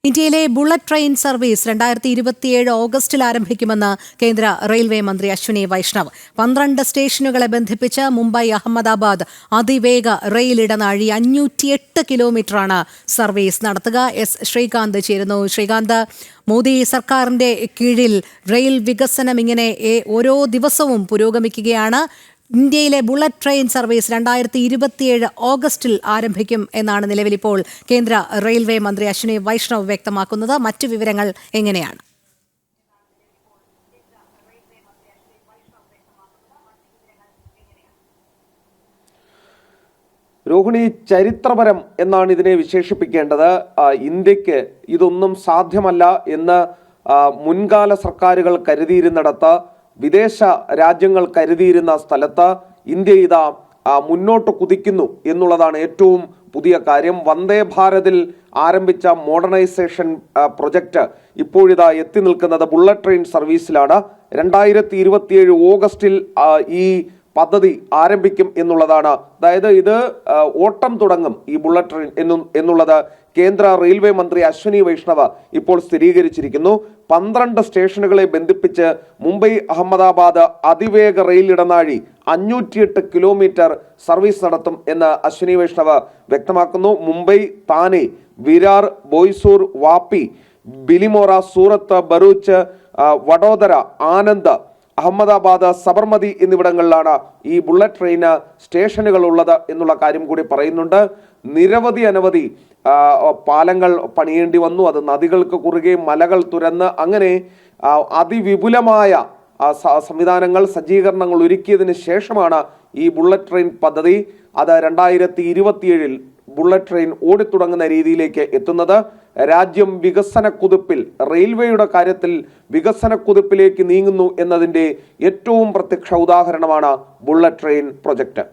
ഇന്ത്യയിലെ bullet train service 2027 ഓഗസ്റ്റിൽ ആരംഭിക്കുമെന്ന് കേന്ദ്ര റെയിൽവേ മന്ത്രി അശ്വിനി വൈഷ്ണവ്. 12 സ്റ്റേഷനുകളെ ബന്ധിപ്പിച്ച് മുംബൈ അഹമ്മദാബാദ് അതിവേഗ റെയിൽ ഇടനാഴി 508 കിലോമീറ്ററാണ് സർവീസ് നടത്തുക. എസ് ശ്രീകാന്ത് ചേരുന്നു. ശ്രീകാന്ത്, മോദി സർക്കാരിന്റെ കീഴിൽ റെയിൽ വികസനം ഇങ്ങനെ ഓരോ ദിവസവും പുരോഗമിക്കുകയാണ്. ഇന്ത്യയിലെ ബുള്ളറ്റ് ട്രെയിൻ സർവീസ് 2027 ഓഗസ്റ്റിൽ ആരംഭിക്കും എന്നാണ് നിലവിലിപ്പോൾ കേന്ദ്ര റെയിൽവേ മന്ത്രി അശ്വിനി വൈഷ്ണവ് വ്യക്തമാക്കുന്നത്. മറ്റു വിവരങ്ങൾ എങ്ങനെയാണ്? രോഹിണി, ചരിത്രപരം എന്നാണ് ഇതിനെ വിശേഷിപ്പിക്കേണ്ടത്. ഇന്ത്യക്ക് ഇതൊന്നും സാധ്യമല്ല എന്ന് മുൻകാല സർക്കാരുകൾ കരുതിയിരുന്നിടത്ത്, വിദേശ രാജ്യങ്ങൾ കരുതിയിരുന്ന സ്ഥലത്ത് ഇന്ത്യ ഇതാ മുന്നോട്ട് കുതിക്കുന്നു എന്നുള്ളതാണ് ഏറ്റവും പുതിയ കാര്യം. വന്ദേ ഭാരതിൽ ആരംഭിച്ച മോഡേണൈസേഷൻ പ്രൊജക്ട് ഇപ്പോഴിതാ എത്തി നിൽക്കുന്നത് ബുള്ളറ്റ് ട്രെയിൻ സർവീസിലാണ്. 2027 ഓഗസ്റ്റിൽ ഈ പദ്ധതി ആരംഭിക്കും എന്നുള്ളതാണ്. അതായത് ഇത് ഓട്ടം തുടങ്ങും ഈ ബുള്ളറ്റ് ട്രെയിൻ എന്നുള്ളത് കേന്ദ്ര റെയിൽവേ മന്ത്രി അശ്വിനി വൈഷ്ണവ് ഇപ്പോൾ സ്ഥിരീകരിച്ചിരിക്കുന്നു. 12 സ്റ്റേഷനുകളെ ബന്ധിപ്പിച്ച് മുംബൈ അഹമ്മദാബാദ് അതിവേഗ റെയിൽ ഇടനാഴി 508 കിലോമീറ്റർ സർവീസ് നടത്തും എന്ന് അശ്വിനി വൈഷ്ണവ് വ്യക്തമാക്കുന്നു. മുംബൈ, താനെ, വിരാർ, ബോയ്സൂർ, വാപ്പി, ബിലിമോറ, സൂറത്ത്, ഭറൂച്ച്, വഡോദര, ആനന്ദ്, അഹമ്മദാബാദ്, സബർമതി എന്നിവിടങ്ങളിലാണ് ഈ ബുള്ളറ്റ് ട്രെയിന് സ്റ്റേഷനുകൾ ഉള്ളത് എന്നുള്ള കാര്യം കൂടി പറയുന്നുണ്ട്. അനവധി പാലങ്ങൾ പണിയേണ്ടി വന്നു. അത് നദികൾക്ക് കുറുകെ മലകൾ തുരന്ന് അങ്ങനെ അതിവിപുലമായ സംവിധാനങ്ങൾ, സജ്ജീകരണങ്ങൾ ഒരുക്കിയതിന് ശേഷമാണ് ഈ ബുള്ളറ്റ് ട്രെയിൻ പദ്ധതി അത് 2027 ബുള്ളറ്റ് ട്രെയിൻ ഓടിത്തുടങ്ങുന്ന രീതിയിലേക്ക് എത്തുന്നത്. രാജ്യം വികസന കുതിപ്പിൽ, റെയിൽവേയുടെ കാര്യത്തിൽ വികസന കുതിപ്പിലേക്ക് നീങ്ങുന്നു എന്നതിൻ്റെ ഏറ്റവും പ്രത്യക്ഷ ഉദാഹരണമാണ് ബുള്ളറ്റ് ട്രെയിൻ പ്രൊജക്ട്.